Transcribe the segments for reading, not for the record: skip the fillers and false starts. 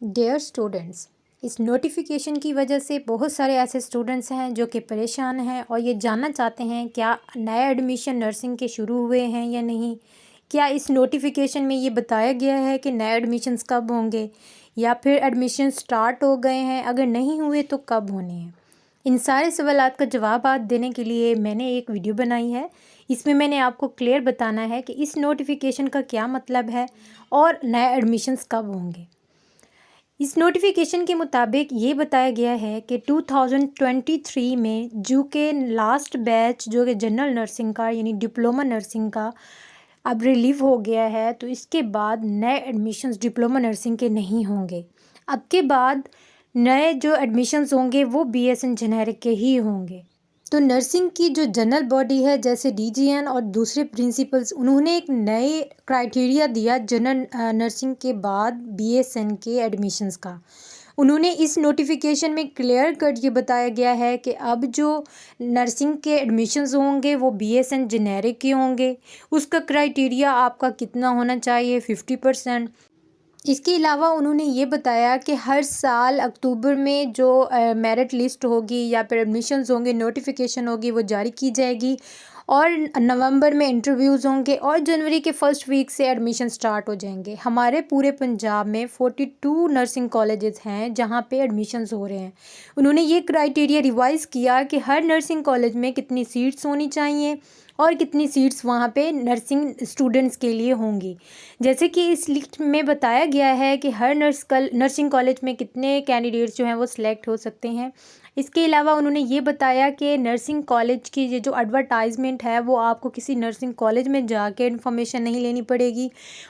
Dear students, इस notification की वजह से बहुत सारे ऐसे स्टूडेंट्स हैं जो कि परेशान हैं और ये जानना चाहते हैं क्या नए एडमिशन नर्सिंग के शुरू हुए हैं या नहीं। क्या इस नोटिफिकेशन में ये बताया गया है कि नए एडमिशन्स कब होंगे या फिर एडमिशन स्टार्ट हो गए हैं, अगर नहीं हुए तो कब होने हैं। इन सारे सवालात का जवाब देने के लिए मैंने एक वीडियो बनाई है। इसमें मैंने आपको क्लियर बताना है कि इस नोटिफिकेशन का क्या मतलब है और नए एडमिशन्स कब होंगे। इस नोटिफिकेशन के मुताबिक ये बताया गया है कि 2023 में जो के लास्ट बैच जो कि जनरल नर्सिंग का यानी डिप्लोमा नर्सिंग का अब रिलीव हो गया है, तो इसके बाद नए एडमिशन्स डिप्लोमा नर्सिंग के नहीं होंगे। अब के बाद नए जो एडमिशन्स होंगे वो बीएसएन जेनेरिक के ही होंगे। तो नर्सिंग की जो जनरल बॉडी है जैसे डीजीएन और दूसरे प्रिंसिपल्स, उन्होंने एक नए क्राइटेरिया दिया जनरल नर्सिंग के बाद बीएसएन के एडमिशन्स का। उन्होंने इस नोटिफिकेशन में क्लियर कट ये बताया गया है कि अब जो नर्सिंग के एडमिशन्स होंगे वो बीएसएन जेनेरिक के होंगे। उसका क्राइटेरिया आपका कितना होना चाहिए, 50%। इसके अलावा उन्होंने ये बताया कि हर साल अक्टूबर में जो मेरिट लिस्ट होगी या फिर एडमिशन्स होंगे, नोटिफिकेशन होगी, वो जारी की जाएगी और नवंबर में इंटरव्यूज़ होंगे और जनवरी के फर्स्ट वीक से एडमिशन स्टार्ट हो जाएंगे। हमारे पूरे पंजाब में 42 नर्सिंग कॉलेजेस हैं जहां पे एडमिशन्स हो रहे हैं। उन्होंने ये क्राइटेरिया रिवाइज़ किया कि हर नर्सिंग कॉलेज में कितनी सीट्स होनी चाहिए और कितनी सीट्स वहाँ पे नर्सिंग स्टूडेंट्स के लिए होंगी। जैसे कि इस लिस्ट में बताया गया है कि हर नर्सिंग कॉलेज में कितने कैंडिडेट्स जो हैं वो सिलेक्ट हो सकते हैं। इसके अलावा उन्होंने ये बताया कि नर्सिंग कॉलेज की ये जो एडवर्टाइजमेंट है वो आपको किसी नर्सिंग कॉलेज में जाके इन्फॉर्मेशन नहीं लेनी पड़ेगी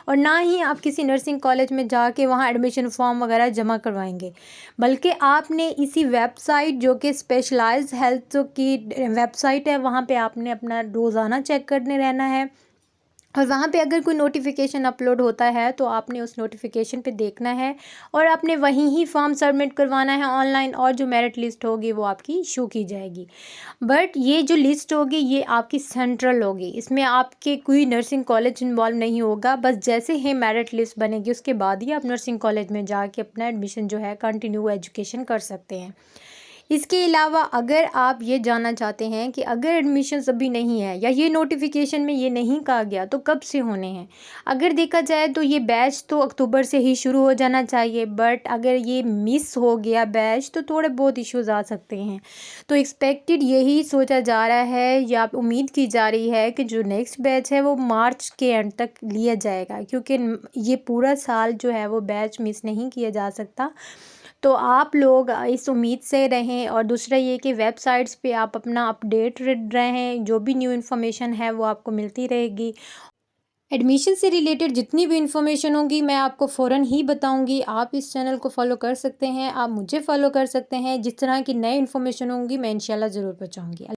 और ना ही आप किसी नर्सिंग कॉलेज में जाके वहाँ एडमिशन फॉर्म वगैरह जमा करवाएंगे, बल्कि आपने इसी वेबसाइट जो कि स्पेशलाइज्ड हेल्थ की वेबसाइट है वहाँ पे आपने अपना रोज़ाना चेक करने रहना है और वहाँ पे अगर कोई नोटिफिकेशन अपलोड होता है तो आपने उस नोटिफिकेशन पे देखना है और आपने वहीं ही फॉर्म सबमिट करवाना है ऑनलाइन और जो मेरिट लिस्ट होगी वो आपकी शो की जाएगी। बट ये जो लिस्ट होगी ये आपकी सेंट्रल होगी, इसमें आपके कोई नर्सिंग कॉलेज इन्वॉल्व नहीं होगा। बस जैसे ही मेरिट लिस्ट बनेगी उसके बाद ही आप नर्सिंग कॉलेज में जाके अपना एडमिशन जो है कंटिन्यू एजुकेशन कर सकते हैं। इसके अलावा अगर आप ये जानना चाहते हैं कि अगर एडमिशन अभी नहीं है या ये नोटिफिकेशन में ये नहीं कहा गया तो कब से होने हैं, अगर देखा जाए तो ये बैच तो अक्टूबर से ही शुरू हो जाना चाहिए, बट अगर ये मिस हो गया बैच तो थोड़े बहुत इश्यूज आ सकते हैं। तो एक्सपेक्टेड यही सोचा जा रहा है या उम्मीद की जा रही है कि जो नेक्स्ट बैच है वो मार्च के एंड तक लिया जाएगा, क्योंकि ये पूरा साल जो है वो बैच मिस नहीं किया जा सकता। तो आप लोग इस उम्मीद से रहें और दूसरा ये कि वेबसाइट्स पे आप अपना अपडेट रहें, जो भी न्यू इन्फॉर्मेशन है वो आपको मिलती रहेगी। एडमिशन से रिलेटेड जितनी भी इन्फॉर्मेशन होगी मैं आपको फ़ौरन ही बताऊंगी। आप इस चैनल को फॉलो कर सकते हैं, आप मुझे फॉलो कर सकते हैं। जिस तरह की नई इन्फॉर्मेशन होंगी मैं इंशाल्लाह ज़रूर पहुंचाऊंगी।